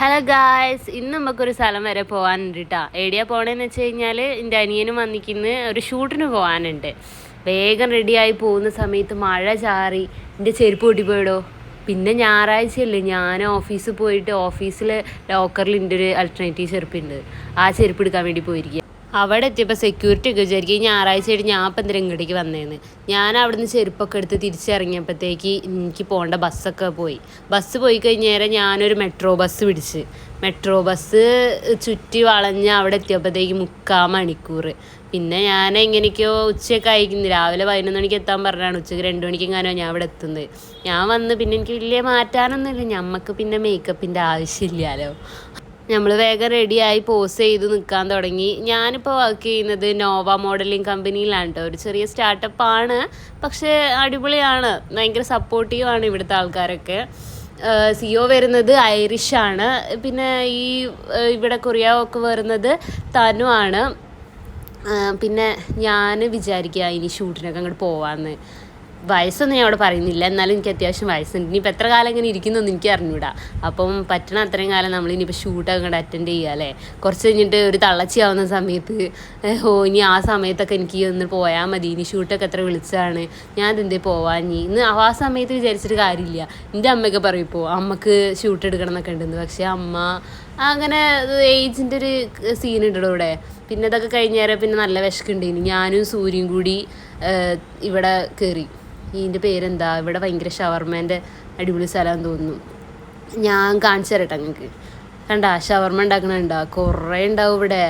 Hello guys, ഇന്ന് നമുക്കൊരു സ്ഥലം വരെ പോകാനുണ്ട് കേട്ടോ. എവിടെയാണ് പോകണമെന്ന് വെച്ച് കഴിഞ്ഞാൽ എൻ്റെ അനിയനും വന്നിക്കുന്ന ഒരു ഷൂട്ടിന് പോകാനുണ്ട്. വേഗം റെഡിയായി പോകുന്ന സമയത്ത് മഴ ചാറി എൻ്റെ ചെരുപ്പ് പൊട്ടിപ്പോയിടോ. പിന്നെ ഞായറാഴ്ചയല്ലേ, ഞാൻ ഓഫീസിൽ പോയിട്ട് ഓഫീസിൽ ലോക്കറിൽ എൻ്റെ ഒരു അൾട്ടർനേറ്റീവ് ചെരുപ്പുണ്ട്, ആ ചെരുപ്പ് എടുക്കാൻ വേണ്ടി പോയിരിക്കുക. അവിടെ എത്തിയപ്പോൾ സെക്യൂരിറ്റി ഒക്കെ വിചാരിക്കും ഞായറാഴ്ചയായിട്ട് ഞാൻ ഇപ്പം എന്തിനാ ഇങ്ങോട്ടേക്ക് വന്നേന്ന്. ഞാൻ അവിടെ നിന്ന് ചെരുപ്പൊക്കെ എടുത്ത് തിരിച്ചിറങ്ങിയപ്പോഴത്തേക്ക് എനിക്ക് പോകേണ്ട ബസ്സൊക്കെ പോയി. ബസ് പോയി കഴിഞ്ഞേരം ഞാനൊരു മെട്രോ ബസ് പിടിച്ച്. മെട്രോ ബസ് ചുറ്റി വളഞ്ഞ് അവിടെ എത്തിയപ്പോഴത്തേക്ക് 3/4 മണിക്കൂർ. പിന്നെ ഞാൻ എങ്ങനെയൊക്കെയോ ഉച്ചയൊക്കെ അയക്കുന്നു, രാവിലെ 11 മണിക്ക് എത്താൻ പറഞ്ഞാണ്, ഉച്ചയ്ക്ക് 2 മണിക്കെങ്ങാനോ ഞാൻ അവിടെ എത്തുന്നത്. ഞാൻ വന്ന് പിന്നെ എനിക്ക് വലിയ മാറ്റാനൊന്നുമില്ല, ഞമ്മക്ക് പിന്നെ മേക്കപ്പിൻ്റെ ആവശ്യമില്ലല്ലോ. നമ്മൾ വേഗം റെഡിയായി പോസ് ചെയ്ത് നിൽക്കാൻ തുടങ്ങി. ഞാനിപ്പോൾ വർക്ക് ചെയ്യുന്നത് നോവ മോഡലിംഗ് കമ്പനിയിലാണ് കേട്ടോ. ഒരു ചെറിയ സ്റ്റാർട്ടപ്പാണ്, പക്ഷേ അടിപൊളിയാണ്, ഭയങ്കര സപ്പോർട്ടീവാണ് ഇവിടുത്തെ ആൾക്കാരൊക്കെ. CEO വരുന്നത് ഐറിഷാണ്. പിന്നെ ഇവിടെ കൊറിയ ഒക്കെ വരുന്നത് തനു ആണ്. പിന്നെ ഞാൻ വിചാരിക്കുക ഇനി ഷൂട്ടിനൊക്കെ അങ്ങോട്ട് പോവാമെന്ന്. വയസ്സൊന്നും ഞാൻ അവിടെ പറയുന്നില്ല, എന്നാലും എനിക്ക് അത്യാവശ്യം വയസ്സുണ്ട്. ഇനിയിപ്പോൾ എത്ര കാലം ഇങ്ങനെ ഇരിക്കുന്നൊന്നും എനിക്ക് അറിഞ്ഞൂടാ. അപ്പം പറ്റണ അത്രയും കാലം നമ്മളിനിപ്പോൾ ഷൂട്ടൊക്കെ അങ്ങോട്ട് അറ്റൻഡ് ചെയ്യുക അല്ലേ. കുറച്ച് കഴിഞ്ഞിട്ട് ഒരു തള്ളച്ചിയാവുന്ന സമയത്ത് ഇനി ആ സമയത്തൊക്കെ എനിക്ക് ഒന്ന് പോയാൽ മതി, ഇനി ഷൂട്ടൊക്കെ എത്ര വിളിച്ചതാണ്, ഞാൻ ഇതെന്തേ പോവാഞ്ഞി ഇന്ന് ആ സമയത്ത് വിചാരിച്ചിട്ട് കാര്യമില്ല. എൻ്റെ അമ്മയൊക്കെ പറയും ഇപ്പോൾ അമ്മക്ക് ഷൂട്ട് എടുക്കണം എന്നൊക്കെ ഉണ്ടെന്ന്. പക്ഷേ അമ്മ അങ്ങനെ ഏജിൻ്റെ ഒരു സീനുണ്ടല്ലോ ഇവിടെ. പിന്നെ ഇതൊക്കെ കഴിഞ്ഞേരം പിന്നെ നല്ല വിശക്കുണ്ടായിന്. ഞാനും സൂര്യയും കൂടി ഇവിടെ കയറി. ഇതിൻ്റെ പേരെന്താ, ഇവിടെ ഭയങ്കര ഷവർമേൻ്റെ അടിപൊളി സ്ഥലമാണെന്ന് തോന്നുന്നു. ഞാൻ കാണിച്ചു തരട്ടെ നിങ്ങൾക്ക്. കണ്ടാ ഷവർമ ഉണ്ടാക്കണുണ്ടാ, കുറേ ഉണ്ടാവും ഇവിടെ.